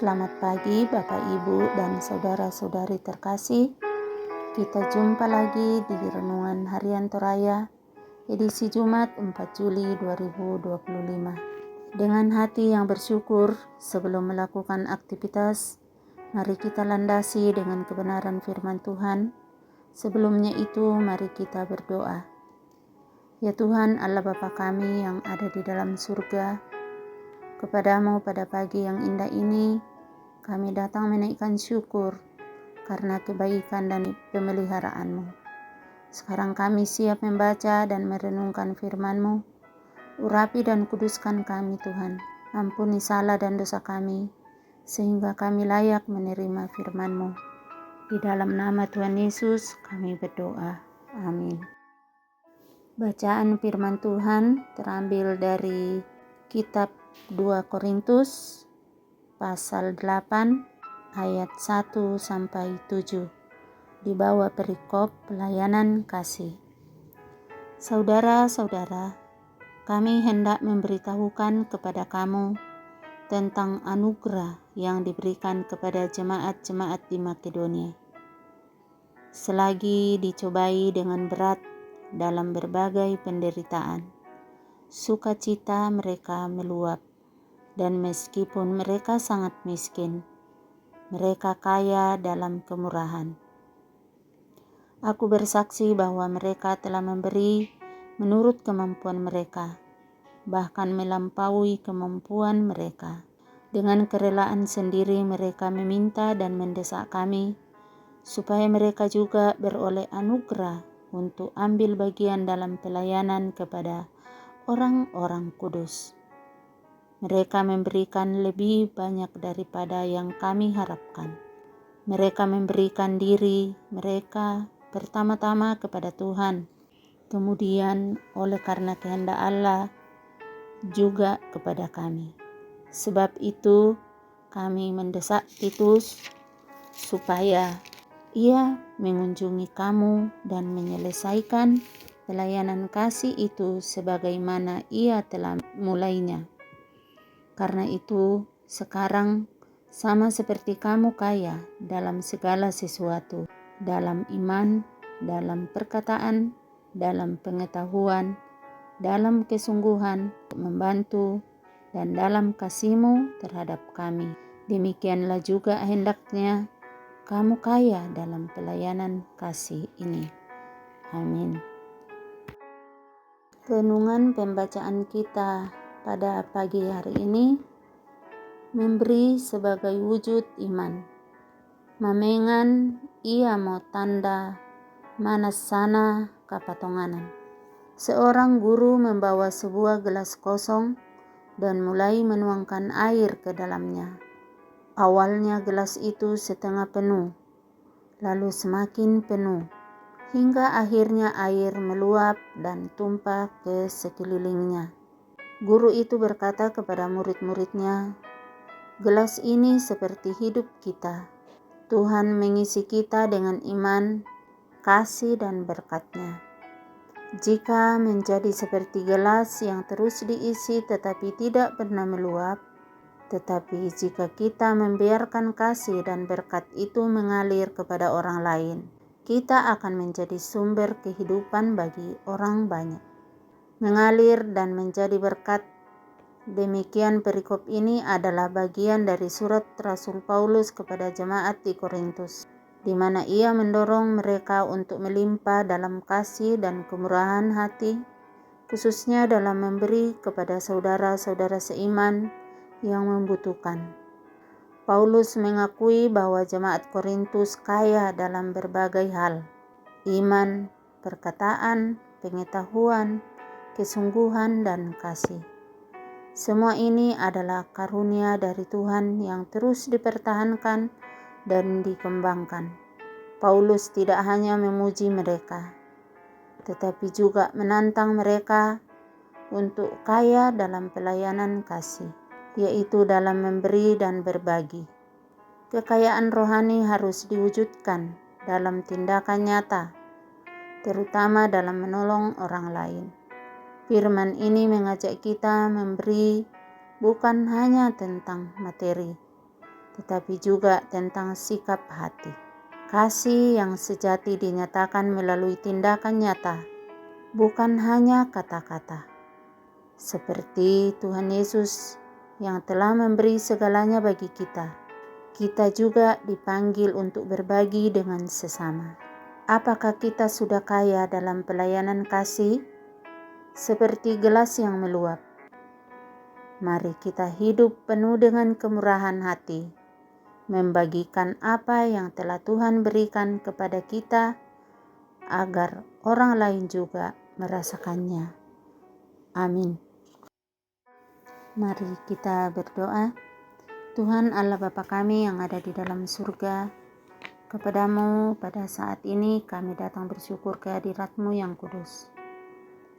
Selamat pagi Bapak Ibu dan saudara-saudari terkasih. Kita jumpa lagi di Renungan Harian Toraya, edisi Jumat 4 Juli 2025. Dengan hati yang bersyukur sebelum melakukan aktivitas, mari kita landasi dengan kebenaran firman Tuhan. Sebelumnya itu mari kita berdoa. Ya Tuhan Allah Bapa kami yang ada di dalam surga, kepadamu pada pagi yang indah ini, kami datang menaikkan syukur karena kebaikan dan pemeliharaanmu. Sekarang kami siap membaca dan merenungkan firman-Mu. Urapi dan kuduskan kami Tuhan. Ampuni salah dan dosa kami, sehingga kami layak menerima firman-Mu. Di dalam nama Tuhan Yesus kami berdoa. Amin. Bacaan firman Tuhan terambil dari kitab 2 Korintus pasal 8 ayat 1-7 di bawah perikop pelayanan kasih. Saudara-saudara, kami hendak memberitahukan kepada kamu tentang anugerah yang diberikan kepada jemaat-jemaat di Makedonia. Selagi dicobai dengan berat dalam berbagai penderitaan, sukacita mereka meluap. Dan meskipun mereka sangat miskin, mereka kaya dalam kemurahan. Aku bersaksi bahwa mereka telah memberi menurut kemampuan mereka, bahkan melampaui kemampuan mereka. Dengan kerelaan sendiri mereka meminta dan mendesak kami, supaya mereka juga beroleh anugerah untuk ambil bagian dalam pelayanan kepada orang-orang kudus. Mereka memberikan lebih banyak daripada yang kami harapkan. Mereka memberikan diri mereka pertama-tama kepada Tuhan, kemudian oleh karena kehendak Allah juga kepada kami. Sebab itu kami mendesak Titus supaya ia mengunjungi kamu dan menyelesaikan pelayanan kasih itu sebagaimana ia telah mulainya. Karena itu, sekarang sama seperti kamu kaya dalam segala sesuatu, dalam iman, dalam perkataan, dalam pengetahuan, dalam kesungguhan, membantu, dan dalam kasihmu terhadap kami. Demikianlah juga hendaknya kamu kaya dalam pelayanan kasih ini. Amin. Renungan pembacaan kita pada pagi hari ini, memberi sebagai wujud iman. Mamengan ia mau tanda manas sana kapatonganan. Seorang guru membawa sebuah gelas kosong dan mulai menuangkan air ke dalamnya. Awalnya gelas itu setengah penuh, lalu semakin penuh, hingga akhirnya air meluap dan tumpah ke sekelilingnya. Guru itu berkata kepada murid-muridnya, "Gelas ini seperti hidup kita. Tuhan mengisi kita dengan iman, kasih dan berkat-Nya. Jika menjadi seperti gelas yang terus diisi tetapi tidak pernah meluap, tetapi jika kita membiarkan kasih dan berkat itu mengalir kepada orang lain, kita akan menjadi sumber kehidupan bagi orang banyak. Mengalir dan menjadi berkat." Demikian perikop ini adalah bagian dari surat Rasul Paulus kepada jemaat di Korintus, di mana ia mendorong mereka untuk melimpah dalam kasih dan kemurahan hati, khususnya dalam memberi kepada saudara-saudara seiman yang membutuhkan. Paulus mengakui bahwa jemaat Korintus kaya dalam berbagai hal: iman, perkataan, pengetahuan, kesungguhan, dan kasih. Semua ini adalah karunia dari Tuhan yang terus dipertahankan dan dikembangkan. Paulus tidak hanya memuji mereka, tetapi juga menantang mereka untuk kaya dalam pelayanan kasih, yaitu dalam memberi dan berbagi. Kekayaan rohani harus diwujudkan dalam tindakan nyata, terutama dalam menolong orang lain. Firman ini mengajak kita memberi bukan hanya tentang materi, tetapi juga tentang sikap hati. Kasih yang sejati dinyatakan melalui tindakan nyata, bukan hanya kata-kata. Seperti Tuhan Yesus yang telah memberi segalanya bagi kita, kita juga dipanggil untuk berbagi dengan sesama. Apakah kita sudah kaya dalam pelayanan kasih? Seperti gelas yang meluap. Mari kita hidup penuh dengan kemurahan hati, membagikan apa yang telah Tuhan berikan kepada kita, agar orang lain juga merasakannya. Amin. Mari kita berdoa. Tuhan Allah Bapa kami yang ada di dalam surga, kepadamu pada saat ini kami datang bersyukur kehadirat-Mu yang kudus,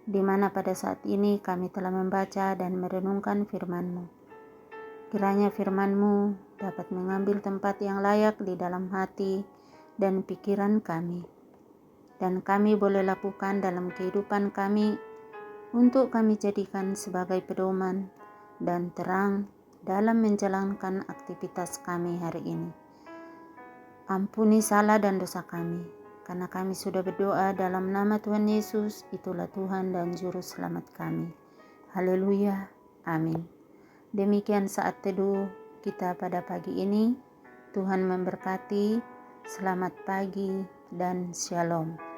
di mana pada saat ini kami telah membaca dan merenungkan firman-Mu. Kiranya firman-Mu dapat mengambil tempat yang layak di dalam hati dan pikiran kami, dan kami boleh lakukan dalam kehidupan kami untuk kami jadikan sebagai pedoman dan terang dalam menjalankan aktivitas kami hari ini. Ampuni salah dan dosa kami, karena kami sudah berdoa dalam nama Tuhan Yesus, itulah Tuhan dan Juru Selamat kami. Haleluya, amin. Demikian saat teduh kita pada pagi ini. Tuhan memberkati, selamat pagi dan shalom.